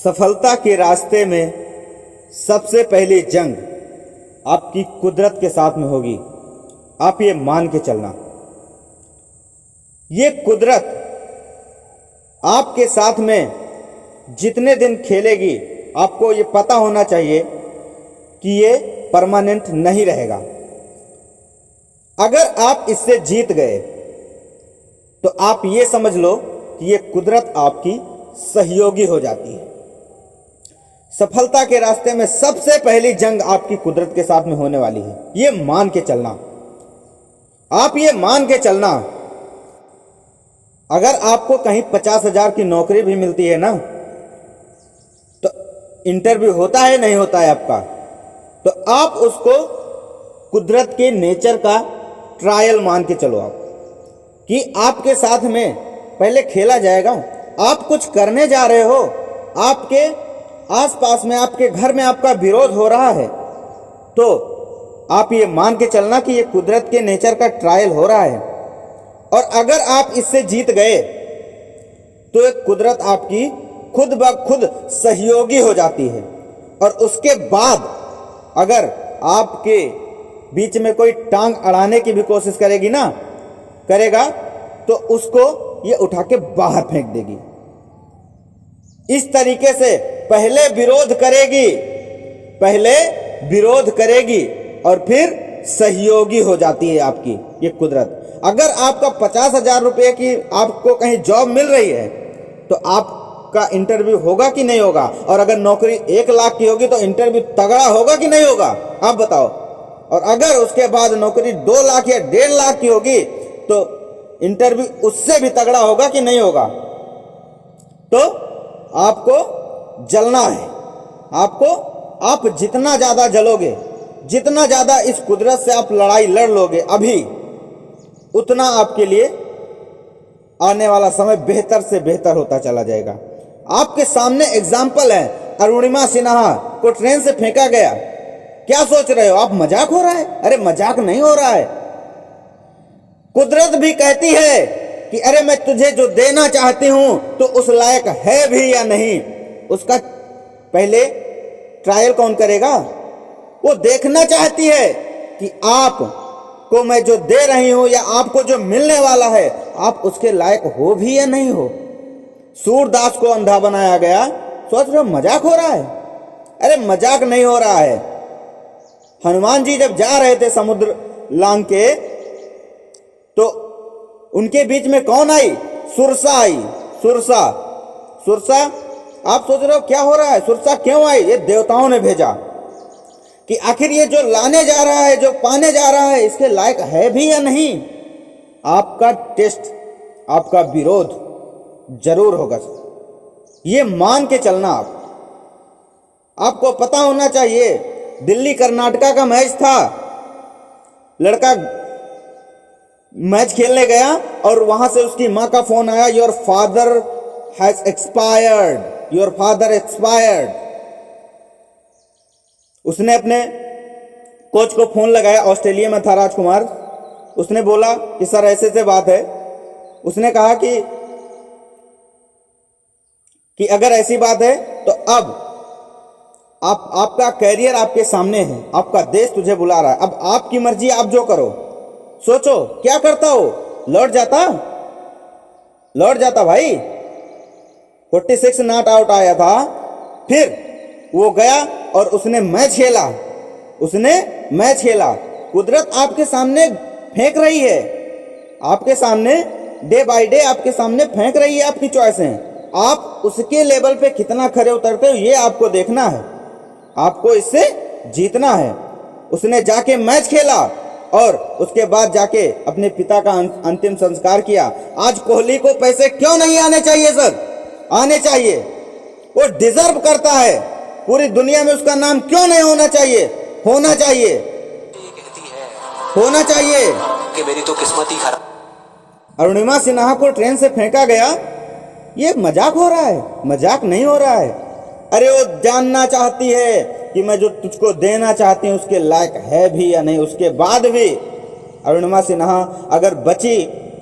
सफलता के रास्ते में सबसे पहली जंग आपकी कुदरत के साथ में होगी। आप ये मान के चलना, ये कुदरत आपके साथ में जितने दिन खेलेगी आपको ये पता होना चाहिए कि ये परमानेंट नहीं रहेगा। अगर आप इससे जीत गए तो आप ये समझ लो कि ये कुदरत आपकी सहयोगी हो जाती है। सफलता के रास्ते में सबसे पहली जंग आपकी कुदरत के साथ में होने वाली है। ये मान के चलना, आप ये मान के चलना। अगर आपको कहीं 50,000 की नौकरी भी मिलती है ना, तो इंटरव्यू होता है नहीं होता है आपका, तो आप उसको कुदरत के नेचर का ट्रायल मान के चलो आप, कि आपके साथ में पहले खेला जाएगा। आप कुछ करने जा रहे हो, आपके आसपास में आपके घर में आपका विरोध हो रहा है, तो आप ये मान के चलना कि ये कुदरत के नेचर का ट्रायल हो रहा है। और अगर आप इससे जीत गए तो एक कुदरत आपकी खुद ब खुद सहयोगी हो जाती है। और उसके बाद अगर आपके बीच में कोई टांग अड़ाने की भी कोशिश करेगा तो उसको ये उठा के बाहर फेंक देगी। इस तरीके से पहले विरोध करेगी और फिर सहयोगी हो जाती है आपकी ये कुदरत। अगर आपका 50,000 रुपये की आपको कहीं जॉब मिल रही है तो आपका इंटरव्यू होगा कि नहीं होगा? और अगर नौकरी 1 लाख की होगी तो इंटरव्यू तगड़ा होगा कि नहीं होगा? आप बताओ। और अगर उसके बाद नौकरी 2 लाख या 1.5 लाख की होगी तो इंटरव्यू उससे भी तगड़ा होगा कि नहीं होगा? तो आपको जलना है। आप जितना ज्यादा जलोगे, जितना ज्यादा इस कुदरत से आप लड़ाई लड़ लोगे अभी, उतना आपके लिए आने वाला समय बेहतर से बेहतर होता चला जाएगा। आपके सामने एग्जाम्पल है, अरुणिमा सिन्हा को ट्रेन से फेंका गया। क्या सोच रहे हो आप? मजाक हो रहा है? अरे मजाक नहीं हो रहा है। कुदरत भी कहती है कि अरे मैं तुझे जो देना चाहती हूं तो उस लायक है भी या नहीं। उसका पहले ट्रायल कौन करेगा? वो देखना चाहती है कि आप को मैं जो दे रही हूं या आपको जो मिलने वाला है, आप उसके लायक हो भी या नहीं हो। सूरदास को अंधा बनाया गया। सोच रहे हो मजाक हो रहा है? अरे मजाक नहीं हो रहा है। हनुमान जी जब जा रहे थे समुद्र लांग के, तो उनके बीच में कौन आई? सुरसा आई। सुरसा आप सोच रहे हो क्या हो रहा है? सुरसा क्यों आई? ये देवताओं ने भेजा कि आखिर ये जो लाने जा रहा है, जो पाने जा रहा है, इसके लायक है भी या नहीं। आपका टेस्ट, आपका विरोध जरूर होगा। ये मान के चलना। आपको पता होना चाहिए, दिल्ली कर्नाटका का मैच था, लड़का मैच खेलने गया और वहां से उसकी मां का फोन आया, your father has expired, your father expired. उसने अपने कोच को फोन लगाया, ऑस्ट्रेलिया में था राजकुमार। उसने बोला कि सर ऐसे से बात है। उसने कहा कि अगर ऐसी बात है तो अब आपका कैरियर आपके सामने है, आपका देश तुझे बुला रहा है, अब आपकी मर्जी, आप जो करो। सोचो क्या करता हो? लौट जाता भाई। 46 नॉट आउट आया था, फिर वो गया और उसने मैच खेला। कुदरत आपके सामने फेंक रही है, आपके सामने डे बाय डे आपके सामने फेंक रही है आपकी चॉइसें। आप उसके लेवल पे कितना खरे उतरते हो ये आपको देखना है, आपको इससे जीतना है। उसने जाके मैच खेला और उसके बाद जाके अपने पिता का अंतिम संस्कार किया। आज कोहली को पैसे क्यों नहीं आने चाहिए सर? आने चाहिए, वो डिजर्व करता है। पूरी दुनिया में उसका नाम क्यों नहीं होना चाहिए? होना चाहिए कि मेरी तो किस्मत ही खराब। अरुणिमा सिन्हा को ट्रेन से फेंका गया। ये मजाक हो रहा है? मजाक नहीं हो रहा है। अरे वो जानना चाहती है कि मैं जो तुझको देना चाहती हूं उसके लायक है भी या नहीं। उसके बाद भी अरुणिमा सिन्हा अगर बची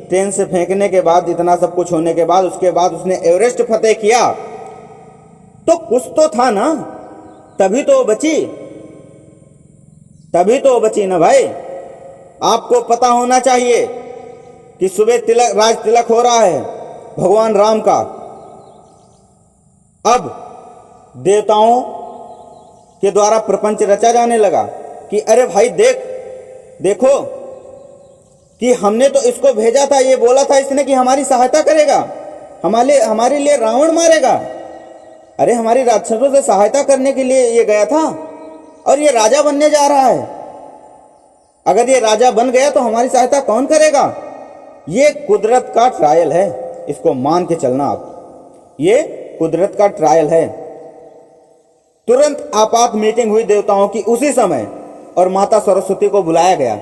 ट्रेन से फेंकने के बाद, इतना सब कुछ होने के बाद, उसके बाद उसने एवरेस्ट फतेह किया, तो कुछ तो था ना, तभी तो वो बची, तभी तो वो बची ना भाई। आपको पता होना चाहिए कि सुबह तिलक, राज तिलक हो रहा है भगवान राम का। अब देवताओं के द्वारा प्रपंच रचा जाने लगा कि अरे भाई देखो कि हमने तो इसको भेजा था, ये बोला था इसने कि हमारी सहायता करेगा, हमारे लिए रावण मारेगा। अरे हमारी राक्षसों से सहायता करने के लिए ये गया था और ये राजा बनने जा रहा है। अगर ये राजा बन गया तो हमारी सहायता कौन करेगा? ये कुदरत का ट्रायल है, इसको मान के चलना आप, ये कुदरत का ट्रायल है। तुरंत आपात मीटिंग हुई देवताओं की उसी समय और माता सरस्वती को बुलाया गया।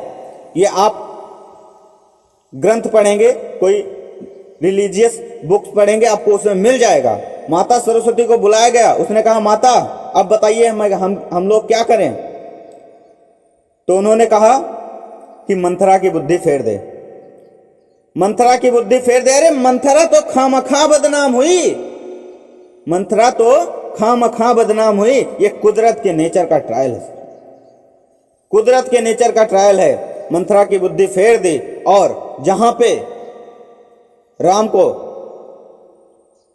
ये आप ग्रंथ पढ़ेंगे, कोई रिलीजियस बुक्स पढ़ेंगे, आपको उसमें मिल जाएगा। माता सरस्वती को बुलाया गया, उसने कहा माता अब बताइए हम लोग क्या करें? तो उन्होंने कहा कि मंथरा की बुद्धि फेर दे, मंथरा की बुद्धि फेर दे। अरे मंथरा तो खामखा बदनाम हुई, मंथरा तो खामखा बदनाम हुई। ये कुदरत के नेचर का ट्रायल है, कुदरत के नेचर का ट्रायल है। मंथरा की बुद्धि फेर दी और जहां पे राम को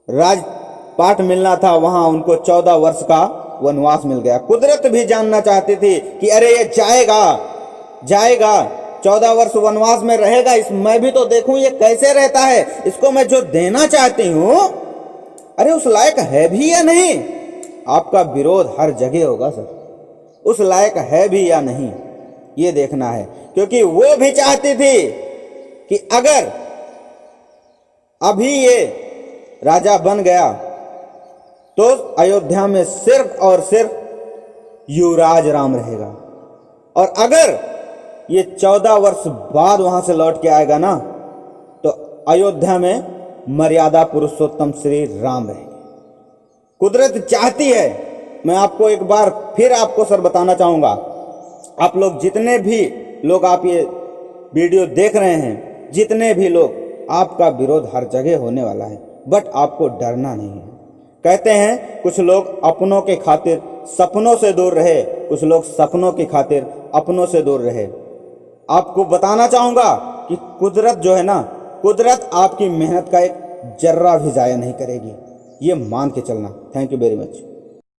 राजपाट मिलना था वहां उनको 14 वर्ष का वनवास मिल गया। कुदरत भी जानना चाहती थी कि अरे ये जाएगा 14 वर्ष वनवास में रहेगा, इस मैं भी तो देखूं ये कैसे रहता है, इसको मैं जो देना चाहती हूं अरे उस लायक है भी या नहीं। आपका विरोध हर जगह होगा सर, उस लायक है भी या नहीं ये देखना है। क्योंकि वो भी चाहती थी कि अगर अभी ये राजा बन गया तो अयोध्या में सिर्फ और सिर्फ युवराज राम रहेगा, और अगर ये 14 वर्ष बाद वहां से लौट के आएगा ना तो अयोध्या में मर्यादा पुरुषोत्तम श्री राम रहेंगे। कुदरत चाहती है। मैं आपको एक बार फिर आपको सर बताना चाहूंगा, आप लोग जितने भी लोग आप ये वीडियो देख रहे हैं, जितने भी लोग, आपका विरोध हर जगह होने वाला है, बट आपको डरना नहीं है। कहते हैं कुछ लोग अपनों के खातिर सपनों से दूर रहे, कुछ लोग सपनों की खातिर अपनों से दूर रहे। आपको बताना चाहूंगा कि कुदरत जो है ना, कुदरत आपकी मेहनत का एक जर्रा भी जाया नहीं करेगी, ये मान के चलना। Thank you very much.